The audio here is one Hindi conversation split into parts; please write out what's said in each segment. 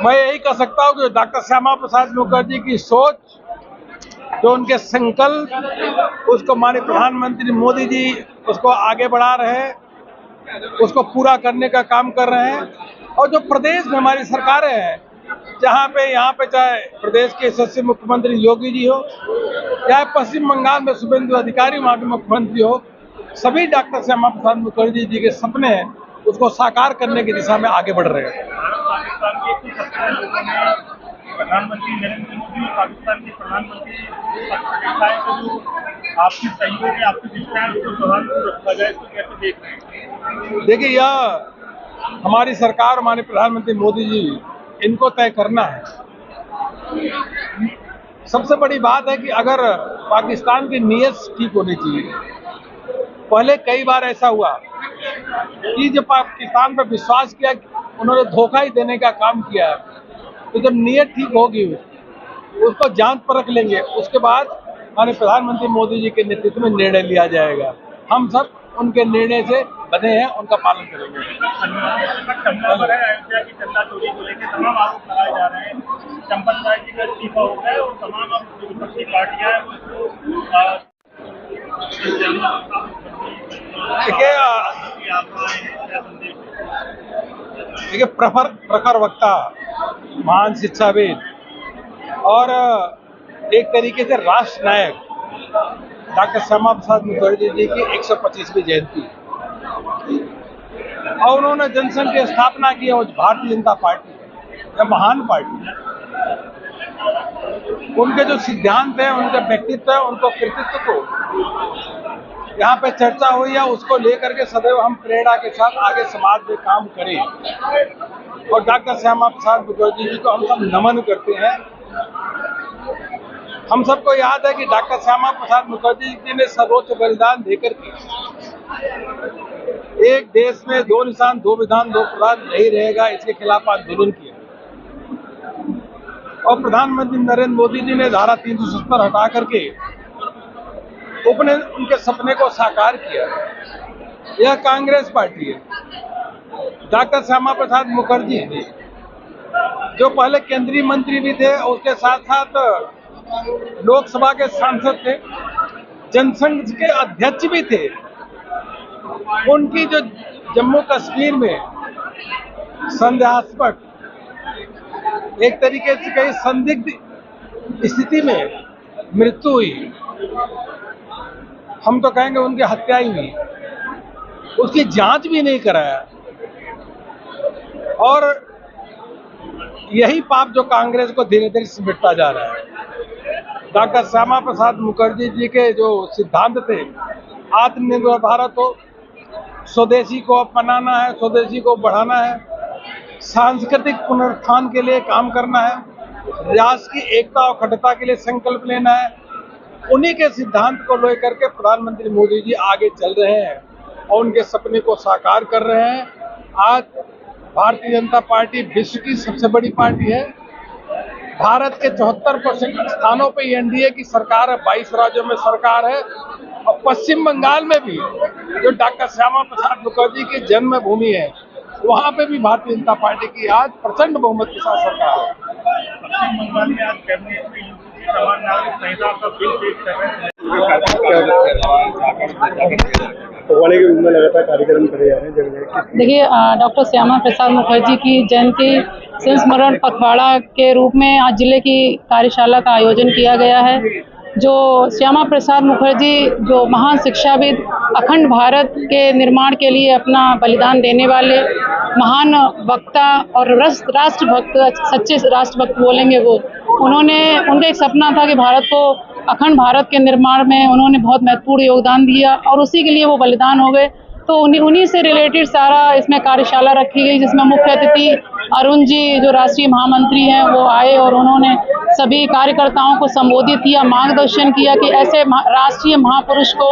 मैं यही कह सकता हूँ कि डॉक्टर श्यामा प्रसाद मुखर्जी की सोच, जो उनके संकल्प, उसको माननीय प्रधानमंत्री मोदी जी उसको आगे बढ़ा रहे हैं, उसको पूरा करने का काम कर रहे हैं। और जो प्रदेश में हमारी सरकारें हैं, यहाँ पे चाहे प्रदेश के यशस्वी मुख्यमंत्री योगी जी हो, चाहे पश्चिम बंगाल में शुभेंदु अधिकारी वहाँ के मुख्यमंत्री हो, सभी डॉक्टर श्यामा प्रसाद मुखर्जी जी के सपने हैं उसको साकार करने की दिशा में आगे बढ़ रहे हैं। पाकिस्तान के कुछ अपने लोगों ने प्रधानमंत्री नरेंद्र मोदी और पाकिस्तान के प्रधानमंत्री को जो आपसी सहयोग है, आपसी रिश्ता उसको प्रधानमंत्री रखा जाए, तो कैसे देख रहे हैं? देखिए, यह हमारी सरकार, हमारे प्रधानमंत्री मोदी जी, इनको तय करना है। सबसे बड़ी बात है कि अगर पाकिस्तान की नीयत ठीक होनी चाहिए। पहले कई बार ऐसा हुआ कि जब पाकिस्तान पर विश्वास किया, उन्होंने धोखा ही देने का काम किया, तो जब नीयत ठीक होगी उसको जांच परख लेंगे, उसके बाद हमारे प्रधानमंत्री मोदी जी के नेतृत्व में निर्णय लिया जाएगा। हम सब उनके निर्णय से बने हैं, उनका पालन करेंगे। अयोध्या की चंदा चोरी को लेकर तमाम आरोप लगाए जा रहे हैं। चंपत राय जी का इस्तीफा हो गया और तमाम अब विपक्षी पार्टियां हैं देखिए, प्रखर वक्ता, महान शिक्षाविद और एक तरीके से राष्ट्र नायक डॉक्टर श्यामा प्रसाद मुखर्जी जी की 125वीं जयंती और उन्होंने जनसंघ की स्थापना की। और भारतीय जनता पार्टी यह महान पार्टी, उनके जो सिद्धांत हैं, उनके व्यक्तित्व है, उनको कृतित्व को यहाँ पे चर्चा हुई है, उसको लेकर के सदैव हम प्रेरणा के साथ आगे समाज में काम करें। और डॉक्टर श्यामा प्रसाद मुखर्जी जी को हम सब नमन करते हैं। हम सबको याद है कि डॉक्टर श्यामा प्रसाद मुखर्जी जी ने सर्वोच्च बलिदान देकर के एक देश में 2 निशान 2 विधान 2 प्रधान नहीं रहेगा, इसके खिलाफ आंदोलन किया। और प्रधानमंत्री नरेंद्र मोदी जी ने धारा 370 हटा करके उनके सपने को साकार किया। यह कांग्रेस पार्टी है। डॉक्टर श्यामा प्रसाद मुखर्जी जी जो पहले केंद्रीय मंत्री भी थे और उसके साथ साथ लोकसभा के सांसद थे, जनसंघ के अध्यक्ष भी थे। उनकी जो जम्मू कश्मीर में संदेहास्पद, एक तरीके से कहीं संदिग्ध स्थिति में मृत्यु हुई, हम तो कहेंगे उनकी हत्या ही हुई, उसकी जांच भी नहीं कराया। और यही पाप जो कांग्रेस को धीरे धीरे सिमटता जा रहा है। डॉक्टर श्यामा प्रसाद मुखर्जी जी के जो सिद्धांत थे, आत्मनिर्भर भारत हो, स्वदेशी को अपनाना है, स्वदेशी को बढ़ाना है, सांस्कृतिक पुनरुत्थान के लिए काम करना है, राष्ट्र की एकता और अखंडता के लिए संकल्प लेना है, उन्हीं के सिद्धांत को लेकर के प्रधानमंत्री मोदी जी आगे चल रहे हैं और उनके सपने को साकार कर रहे हैं। आज भारतीय जनता पार्टी विश्व की सबसे बड़ी पार्टी है। भारत के 74% स्थानों पे एनडीए की सरकार है, 22 राज्यों में सरकार है। और पश्चिम बंगाल में भी जो डॉक्टर श्यामा प्रसाद मुखर्जी की जन्मभूमि है, वहाँ पे भी भारतीय जनता पार्टी की आज प्रचंड बहुमत के साथ सरकार है। पश्चिम बंगाल में आज कैबिनेट में समान नागरिक संहिता का बिल पेश कर रहे हैं। लगातार कार्यक्रम करे जा रहे हैं। देखिए, डॉक्टर श्यामा प्रसाद मुखर्जी की जयंती संस्मरण पखवाड़ा के रूप में आज जिले की कार्यशाला का आयोजन किया गया है। जो श्यामा प्रसाद मुखर्जी जो महान शिक्षाविद, अखंड भारत के निर्माण के लिए अपना बलिदान देने वाले महान वक्ता और राष्ट्रभक्त, सच्चे राष्ट्रभक्त बोलेंगे वो, उनका एक सपना था कि भारत को, अखंड भारत के निर्माण में उन्होंने बहुत महत्वपूर्ण योगदान दिया और उसी के लिए वो बलिदान हो गए। तो उन्हीं से रिलेटेड सारा इसमें कार्यशाला रखी गई, जिसमें मुख्य अतिथि अरुण जी जो राष्ट्रीय महामंत्री हैं वो आए और उन्होंने सभी कार्यकर्ताओं को संबोधित किया, मार्गदर्शन किया कि ऐसे राष्ट्रीय महापुरुष को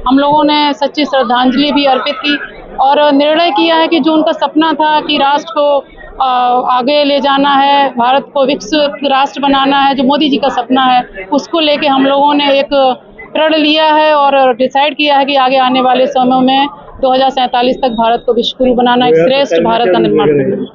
हम लोगों ने सच्ची श्रद्धांजलि भी अर्पित की और निर्णय किया है कि जो उनका सपना था कि राष्ट्र को आगे ले जाना है, भारत को विकसित राष्ट्र बनाना है, जो मोदी जी का सपना है, उसको लेके हम लोगों ने एक प्रण लिया है और डिसाइड किया है कि आगे आने वाले समय में 2047 तक भारत को विश्व गुरु बनाना, एक श्रेष्ठ भारत का निर्माण करना।